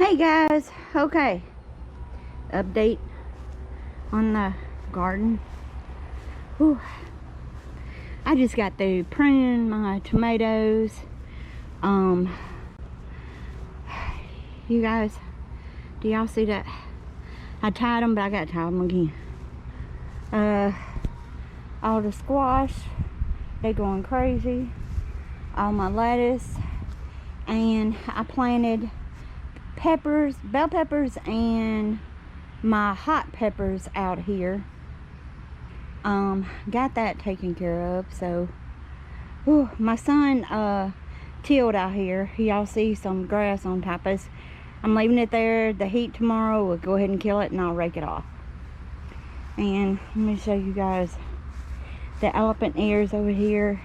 Hey guys, okay, update on the garden. Whew. I just got through pruning my tomatoes. You guys, do y'all see that? I tied them, but I got to tie them again. All the squash, they going crazy. All my lettuce, and I planted peppers, bell peppers, and my hot peppers out here. Got that taken care of. So my son tilled out here. Y'all see some grass on top of us. I'm leaving it there. The heat tomorrow will go ahead and kill it, and I'll rake it off. And let me show you guys the elephant ears over here.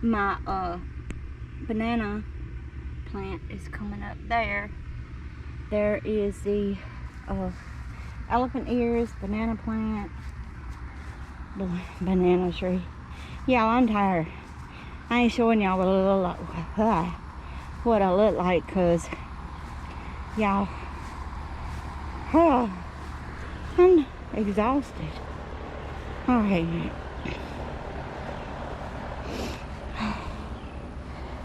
My banana plant is coming up there. There is the elephant ears, banana plant, banana tree. Yeah, I'm tired. I ain't showing y'all what I look like, cause y'all, I'm exhausted. All right.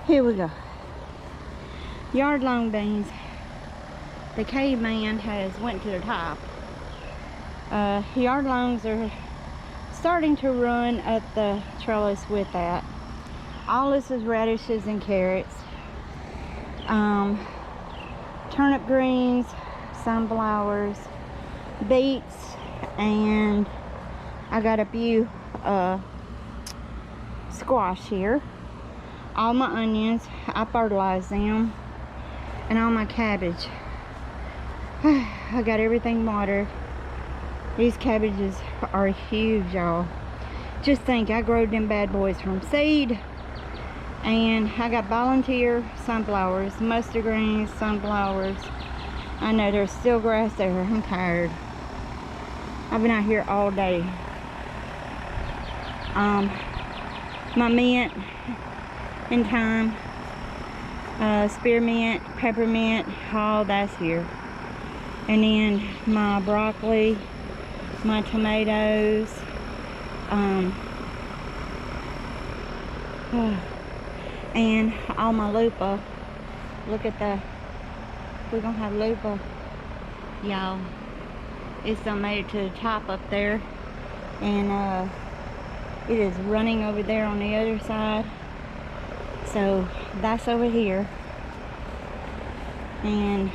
Here we go. Yard long beans. The caveman has went to the top. Yard longs are starting to run up the trellis with that. All this is radishes and carrots. Turnip greens, sunflowers, beets, and I got a few squash here. All my onions, I fertilize them, and all my cabbage. I got everything watered. These cabbages are huge, y'all. Just think, I growed them bad boys from seed. And I got volunteer sunflowers, mustard greens, sunflowers. I know there's still grass there. I'm tired. I've been out here all day. My mint and thyme, spearmint, peppermint, all that's here. And then my broccoli, my tomatoes, and all my lupa. Look at the, we're gonna have lupa, y'all. It's done made it to the top up there, and it is running over there on the other side. So that's over here, and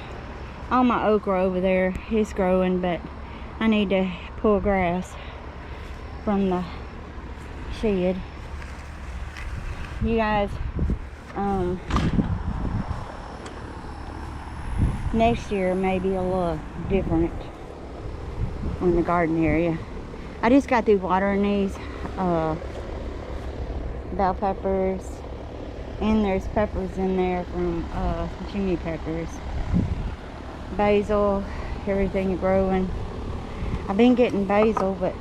all my okra over there is growing, but I need to pull grass from the shed. You guys, next year may be a little different in the garden area. I just got through watering these bell peppers, and there's peppers in there from Jimmy Peppers. Basil, everything growing. I've been getting basil, but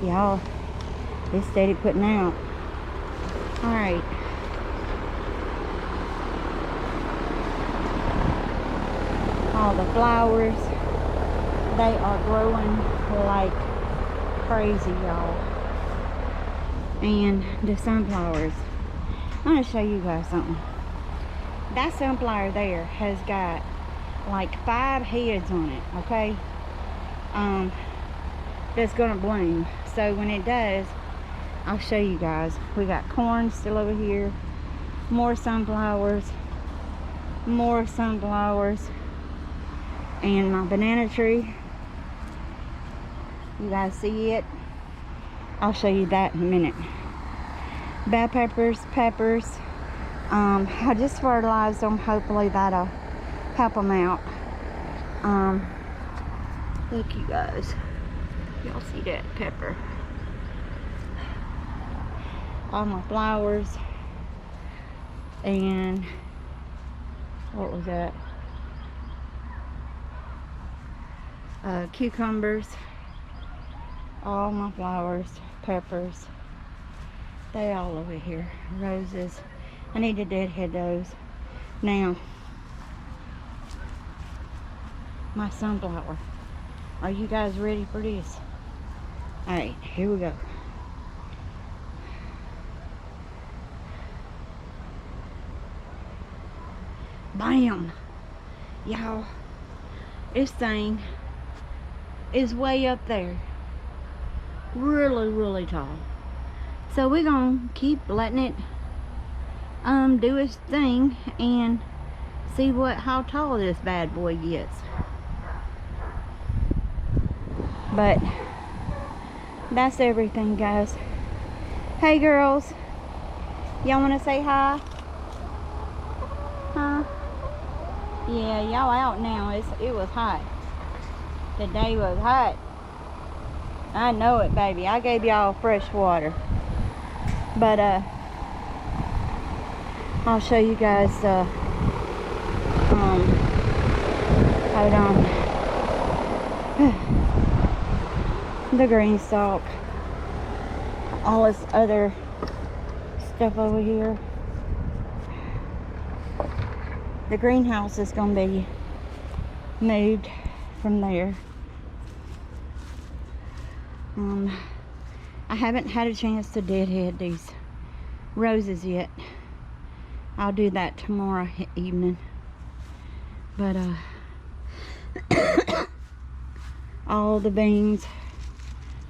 y'all, it's steady putting out. All right. All the flowers, they are growing like crazy, y'all. And the sunflowers. I'm gonna show you guys something. That sunflower there has got like 5 heads on it, okay? That's gonna bloom. So when it does, I'll show you guys. We got corn still over here, more sunflowers, and my banana tree. You guys see it? I'll show you that in a minute. Bell peppers, I just fertilized them. Hopefully that'll help them out. Look, you guys, y'all see that pepper? All my flowers, and what was that? Cucumbers, all my flowers, peppers, They all over here. Roses. I need to deadhead those. Now, my sunflower. Are you guys ready for this? Alright, here we go. Bam! Y'all, this thing is way up there. Really, really tall. So we're gonna keep letting it do its thing and see how tall this bad boy gets. But that's everything, guys. Hey girls, y'all wanna say hi? Huh? Yeah, y'all out now. It was hot. The day was hot. I know it, baby. I gave y'all fresh water. But I'll show you guys hold on. The green stalk. All this other stuff over here. The greenhouse is gonna be moved from there. I haven't had a chance to deadhead these roses yet. I'll do that tomorrow evening. But all the beans,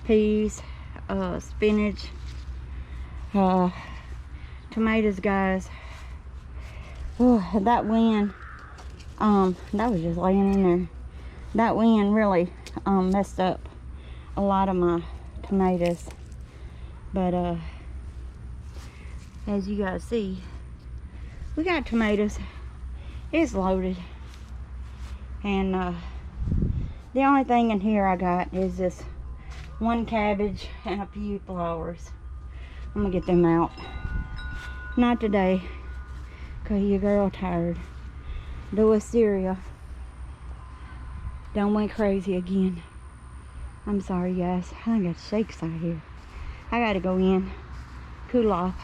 peas, spinach, tomatoes, guys. Oh, that wind, that was just laying in there. That wind really messed up a lot of my tomatoes. But as you guys see, we got tomatoes. It's loaded. And the only thing in here I got is this one cabbage and a few flowers. I'm gonna get them out. Not today, cause your girl tired. The wisteria done went crazy again. I'm sorry, guys. I got shakes out here. I gotta go in, cool off,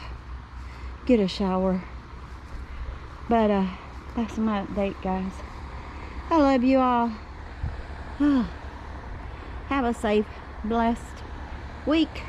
get a shower. But that's my update, guys. I love you all. Have a safe, blessed week.